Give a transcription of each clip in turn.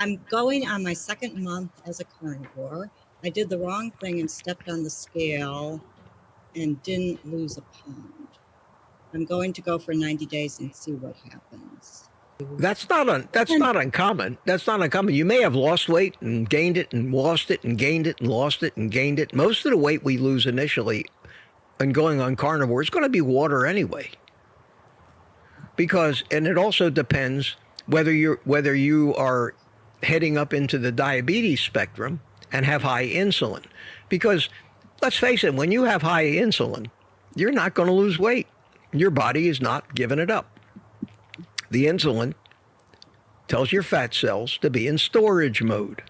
I'm going on my second month as a carnivore. I did the wrong thing and stepped on the scale and didn't lose a pound. I'm going to go for 90 days and see what happens. That's not uncommon. That's not uncommon. You may have lost weight and gained it and lost it and gained it and lost it and gained it. Most of the weight we lose initially and going on carnivore is going to be water anyway. And it also depends whether you are heading up into the diabetes spectrum and have high insulin. Because let's face it, when you have high insulin, you're not going to lose weight. Your body is not giving it up. The insulin tells your fat cells to be in storage mode.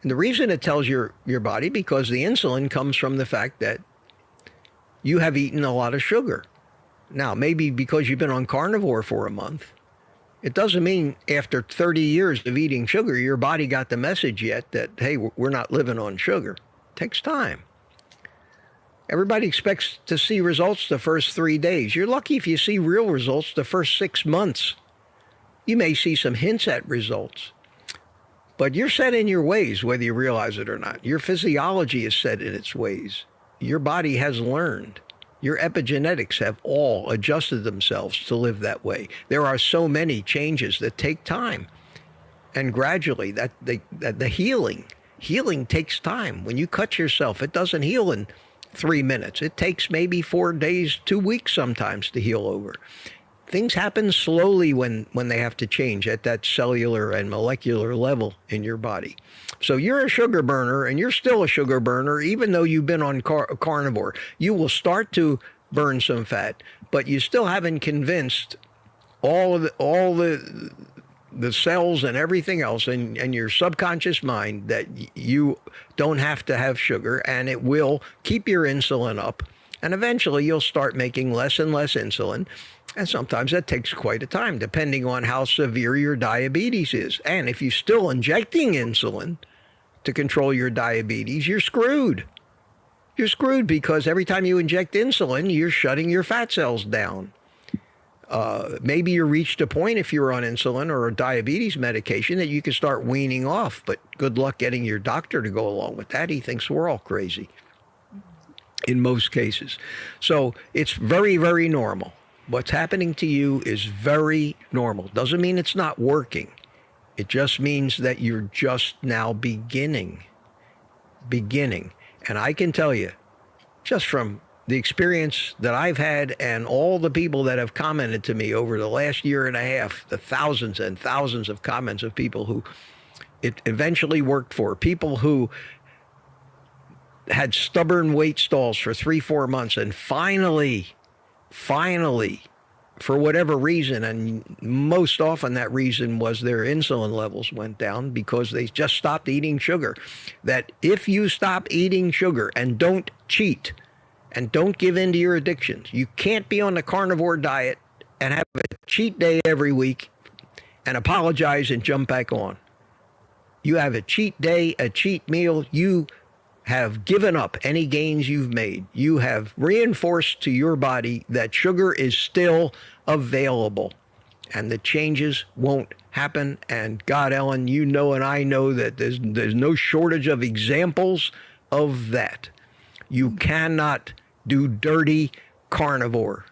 And the reason it tells your body, because the insulin comes from the fact that you have eaten a lot of sugar. Now, maybe because you've been on carnivore for a month, it doesn't mean after 30 years of eating sugar, your body got the message yet that, hey, we're not living on sugar. It takes time. Everybody expects to see results the first 3 days. You're lucky if you see real results the first 6 months. You may see some hints at results. But you're set in your ways, whether you realize it or not. Your physiology is set in its ways. Your body has learned. Your epigenetics have all adjusted themselves to live that way. There are so many changes that take time. And gradually, the healing takes time. When you cut yourself, it doesn't heal in 3 minutes. It takes maybe 4 days, 2 weeks sometimes to heal over. Things happen slowly when they have to change at that cellular and molecular level in your body. So you're a sugar burner, and you're still a sugar burner, even though you've been on carnivore. You will start to burn some fat, but you still haven't convinced all the cells and everything else and your subconscious mind that you don't have to have sugar, and it will keep your insulin up. And eventually you'll start making less and less insulin. And sometimes that takes quite a time, depending on how severe your diabetes is. And if you're still injecting insulin to control your diabetes, you're screwed. You're screwed because every time you inject insulin, you're shutting your fat cells down. Maybe you reached a point, if you're on insulin or a diabetes medication, that you can start weaning off. But good luck getting your doctor to go along with that. He thinks we're all crazy in most cases. So it's very, very normal. What's happening to you is very normal. Doesn't mean it's not working. It just means that you're just now beginning. And I can tell you, just from the experience that I've had and all the people that have commented to me over the last year and a half, the thousands and thousands of comments of people who it eventually worked for, people who had stubborn weight stalls for 3-4 months and finally, for whatever reason, and most often that reason was their insulin levels went down because they just stopped eating sugar. That if you stop eating sugar and don't cheat and don't give in to your addictions, you can't be on the carnivore diet and have a cheat day every week and apologize and jump back on. You have a cheat day, a cheat meal, you have given up any gains you've made. You have reinforced to your body that sugar is still available and the changes won't happen. And God, Ellen, you know, and I know that there's no shortage of examples of that. You cannot do dirty carnivore.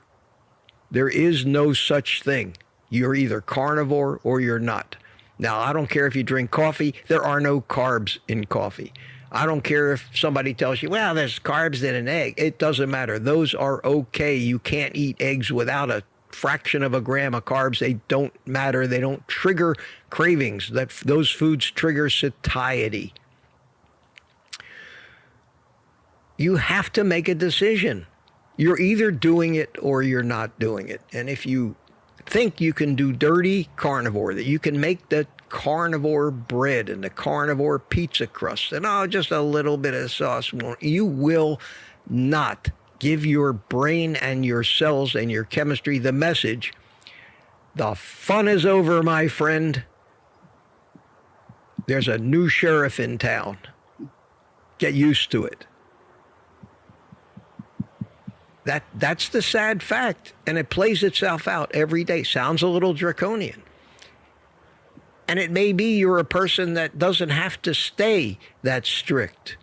There is no such thing. You're either carnivore or you're not. Now, I don't care if you drink coffee. There are no carbs in coffee. I don't care if somebody tells you, well, there's carbs in an egg. It doesn't matter. Those are okay. You can't eat eggs without a fraction of a gram of carbs. They don't matter. They don't trigger cravings. Those foods trigger satiety. You have to make a decision. You're either doing it or you're not doing it. And if you think you can do dirty carnivore, that you can make the carnivore bread and the carnivore pizza crust and just a little bit of sauce, you will not give your brain and your cells and your chemistry the message, the fun is over, my friend. There's a new sheriff in town. Get used to it. That's the sad fact, and it plays itself out every day. Sounds a little draconian. And it may be you're a person that doesn't have to stay that strict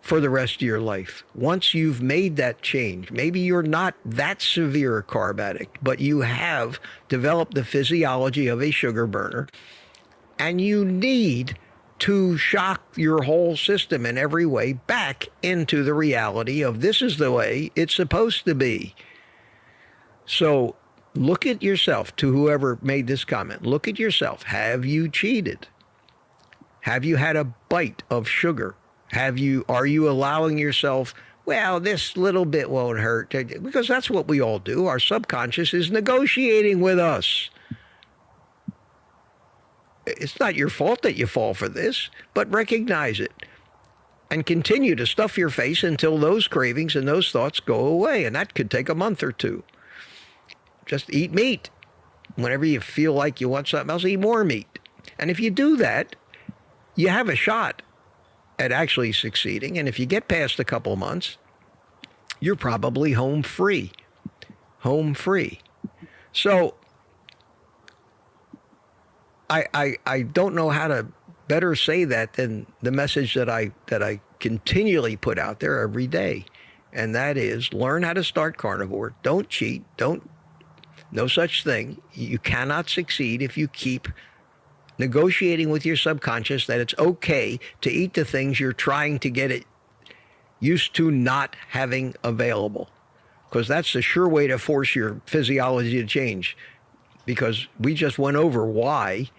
for the rest of your life. Once you've made that change, maybe you're not that severe a carb addict, but you have developed the physiology of a sugar burner, and you need to shock your whole system in every way back into the reality of this is the way it's supposed to be. So look at yourself, to whoever made this comment. Look at yourself. Have you cheated? Have you had a bite of sugar? Are you allowing yourself, well, this little bit won't hurt? Because that's what we all do. Our subconscious is negotiating with us. It's not your fault that you fall for this, but recognize it and continue to stuff your face until those cravings and those thoughts go away. And that could take a month or two. Just eat meat. Whenever you feel like you want something else, eat more meat. And if you do that, you have a shot at actually succeeding. And if you get past a couple of months, you're probably home free. Home free. So I don't know how to better say that than the message that I continually put out there every day. And that is, learn how to start carnivore. Don't cheat. No such thing. You cannot succeed if you keep negotiating with your subconscious that it's okay to eat the things you're trying to get it used to not having available. Because that's the sure way to force your physiology to change. Because we just went over why.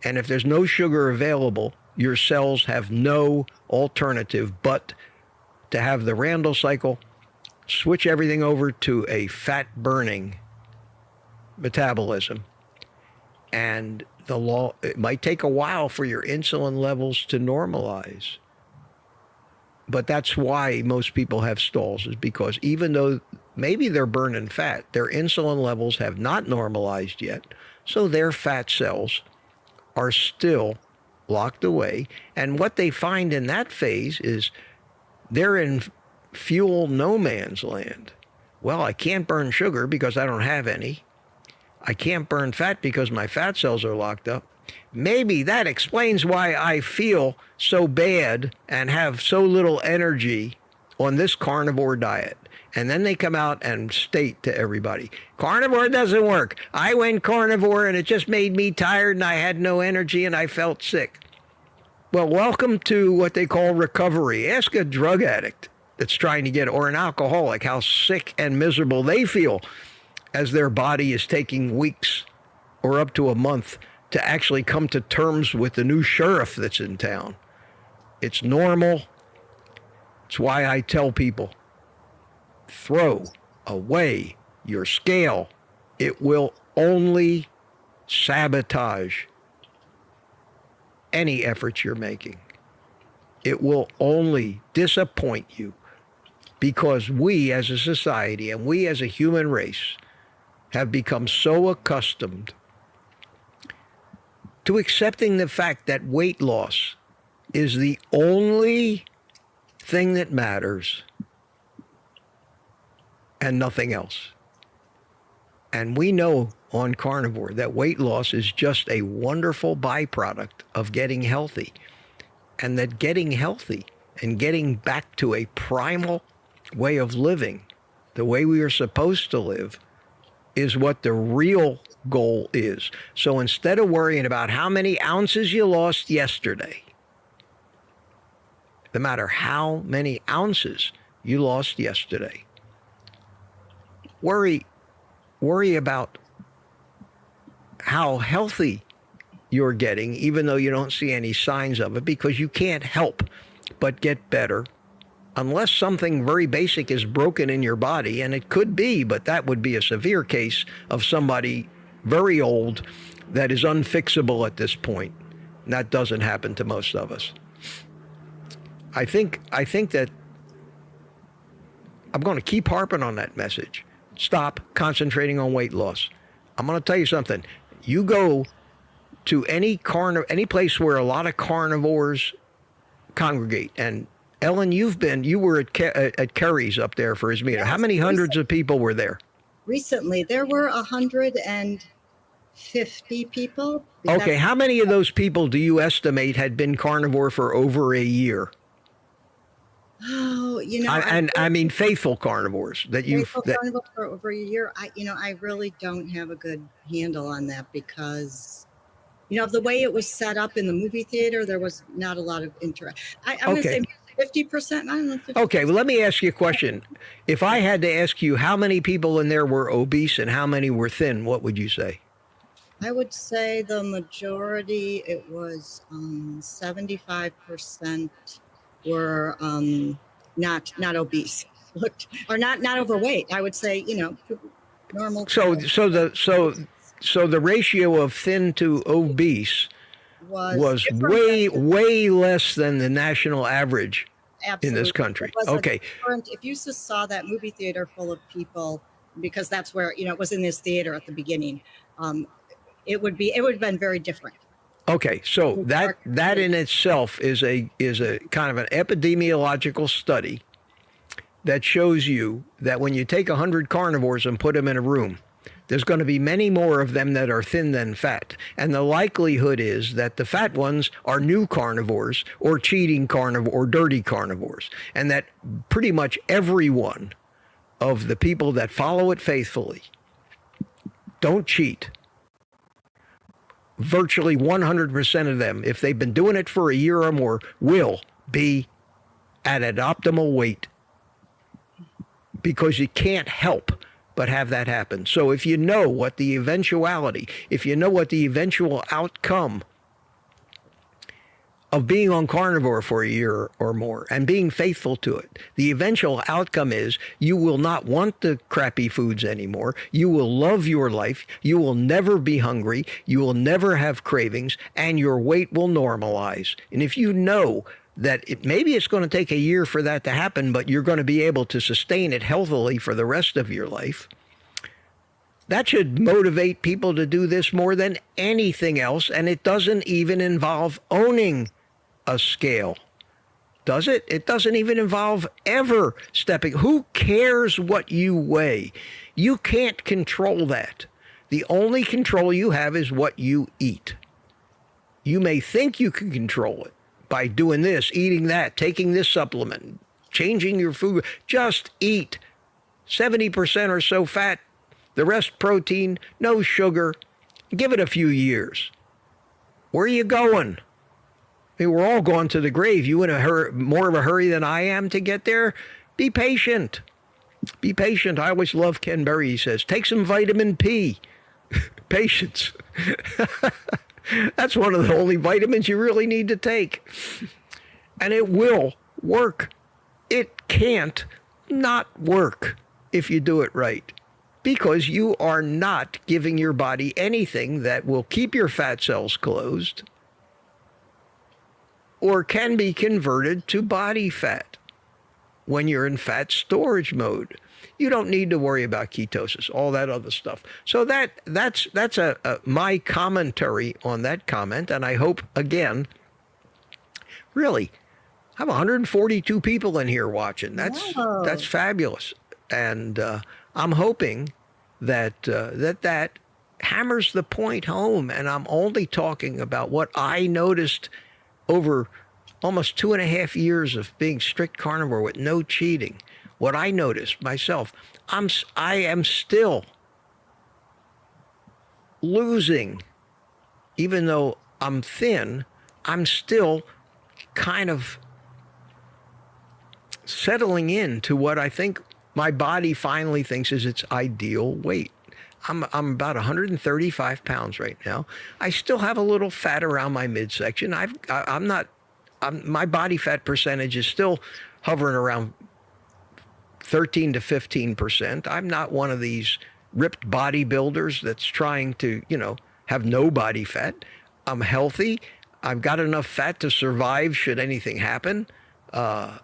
And if there's no sugar available, your cells have no alternative but to have the Randall cycle, switch everything over to a fat-burning metabolism. And it might take a while for your insulin levels to normalize. But that's why most people have stalls, is because even though maybe they're burning fat, their insulin levels have not normalized yet. So their fat cells are still locked away. And what they find in that phase is they're in fuel no man's land. Well, I can't burn sugar because I don't have any. I can't burn fat because my fat cells are locked up. Maybe that explains why I feel so bad and have so little energy on this carnivore diet. And then they come out and state to everybody, carnivore doesn't work. I went carnivore and it just made me tired and I had no energy and I felt sick. Well, welcome to what they call recovery. Ask a drug addict that's trying to get, or an alcoholic, how sick and miserable they feel as their body is taking weeks or up to a month to actually come to terms with the new sheriff that's in town. It's normal. It's why I tell people, throw away your scale. It will only sabotage any efforts you're making. It will only disappoint you, because we as a society and we as a human race have become so accustomed to accepting the fact that weight loss is the only thing that matters and nothing else. And we know on carnivore that weight loss is just a wonderful byproduct of getting healthy. And that getting healthy and getting back to a primal way of living, the way we are supposed to live, is what the real goal is. So instead of worrying about how many ounces you lost yesterday, no matter how many ounces you lost yesterday, worry about how healthy you're getting, even though you don't see any signs of it, because you can't help but get better unless something very basic is broken in your body. And it could be, but that would be a severe case of somebody very old that is unfixable at this point. And that doesn't happen to most of us. I think that I'm going to keep harping on that message. Stop concentrating on weight loss. I'm going to tell you something. You go to any place where a lot of carnivores congregate, and Ellen, you were at Kerry's up there for his meeting. Yes, how many hundreds of people were there? Recently, there were 150 50 people. Okay, how many of those people do you estimate had been carnivore for over a year? Oh, I mean faithful carnivores that you've that. carnivore for over a year. I really don't have a good handle on that because, of the way it was set up in the movie theater, there was not a lot of interest. I'm going to Okay. say 50%. I don't know. 50%. Okay, well, let me ask you a question. If I had to ask you how many people in there were obese and how many were thin, what would you say? I would say the majority, it was 75% were not obese, or not overweight. I would say, normal. So the ratio of thin to obese was way less than the national average in this country. Okay. If you just saw that movie theater full of people, because that's where, it was in this theater at the beginning, it would have been very different. Okay, so that in itself is a kind of an epidemiological study that shows you that when you take 100 carnivores and put them in a room, there's going to be many more of them that are thin than fat. And the likelihood is that the fat ones are new carnivores or cheating carnivore or dirty carnivores. And that pretty much every one of the people that follow it faithfully don't cheat. Virtually 100% of them, if they've been doing it for a year or more, will be at an optimal weight, because you can't help but have that happen. So if you know what the eventuality, if you know what the eventual outcome of being on carnivore for a year or more and being faithful to it, the eventual outcome is you will not want the crappy foods anymore. You will love your life. You will never be hungry. You will never have cravings, and your weight will normalize. And if you know that maybe it's going to take a year for that to happen, but you're going to be able to sustain it healthily for the rest of your life, that should motivate people to do this more than anything else. And it doesn't even involve owning a scale, does it? It doesn't even involve ever stepping. Who cares what you weigh? You can't control that. The only control you have is what you eat. You may think you can control it by doing this, eating that, taking this supplement, changing your food. Just eat 70% or so fat, the rest protein, no sugar. Give it a few years. Where are you going? I mean, we're all going to the grave. You in a hurry, more of a hurry than I am to get there? Be patient. Be patient. I always love Ken Berry. He says, take some vitamin P. Patience. That's one of the only vitamins you really need to take. And it will work. It can't not work if you do it right, because you are not giving your body anything that will keep your fat cells closed or can be converted to body fat when you're in fat storage mode. You don't need to worry about ketosis, all that other stuff. So that's my commentary on that comment. And I hope, again, really, I have 142 people in here watching. That's fabulous. And I'm hoping that that hammers the point home. And I'm only talking about what I noticed over almost 2.5 years of being strict carnivore with no cheating. What I noticed myself, I am still losing, even though I'm thin, I'm still kind of settling into what I think my body finally thinks is its ideal weight. I'm about 135 pounds right now. I still have a little fat around my midsection. My body fat percentage is still hovering around 13 to 15%. I'm not one of these ripped bodybuilders that's trying to, have no body fat. I'm healthy. I've got enough fat to survive should anything happen. I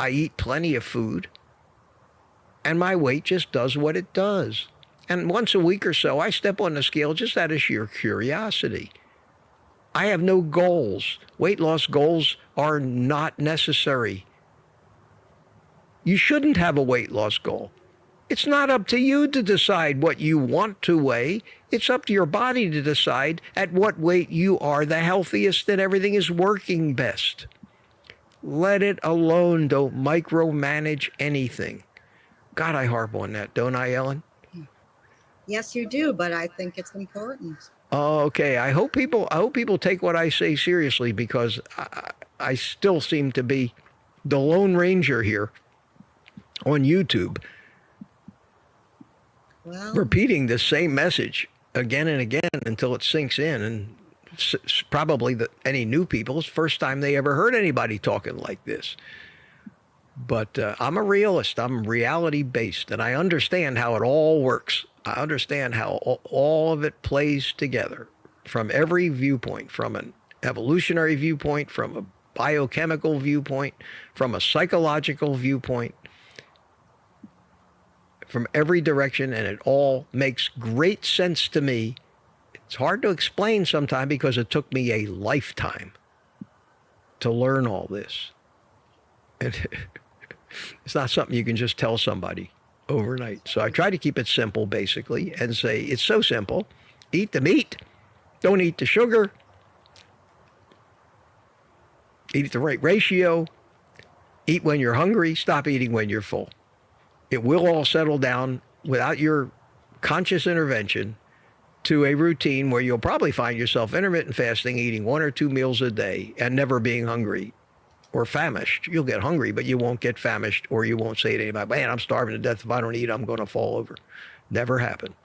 eat plenty of food, and my weight just does what it does. And once a week or so, I step on the scale just out of sheer curiosity. I have no goals. Weight loss goals are not necessary. You shouldn't have a weight loss goal. It's not up to you to decide what you want to weigh. It's up to your body to decide at what weight you are the healthiest and everything is working best. Let it alone. Don't micromanage anything. God, I harp on that, don't I, Ellen? Yes, you do, but I think it's important. Okay, I hope people take what I say seriously, because I still seem to be the Lone Ranger here on YouTube, Well, repeating the same message again and again until it sinks in. And probably any new people, it's the first time they ever heard anybody talking like this. But I'm a realist. I'm reality based, and I understand how it all works. I understand how all of it plays together from every viewpoint, from an evolutionary viewpoint, from a biochemical viewpoint, from a psychological viewpoint, from every direction, and it all makes great sense to me. It's hard to explain sometimes because it took me a lifetime to learn all this. And it's not something you can just tell somebody overnight. So I try to keep it simple, basically, and say it's so simple. Eat the meat. Don't eat the sugar. Eat at the right ratio. Eat when you're hungry. Stop eating when you're full. It will all settle down without your conscious intervention to a routine where you'll probably find yourself intermittent fasting, eating 1 or 2 meals a day and never being hungry or famished. You'll get hungry, but you won't get famished, or you won't say to anybody, man, I'm starving to death. If I don't eat, I'm going to fall over. Never happened.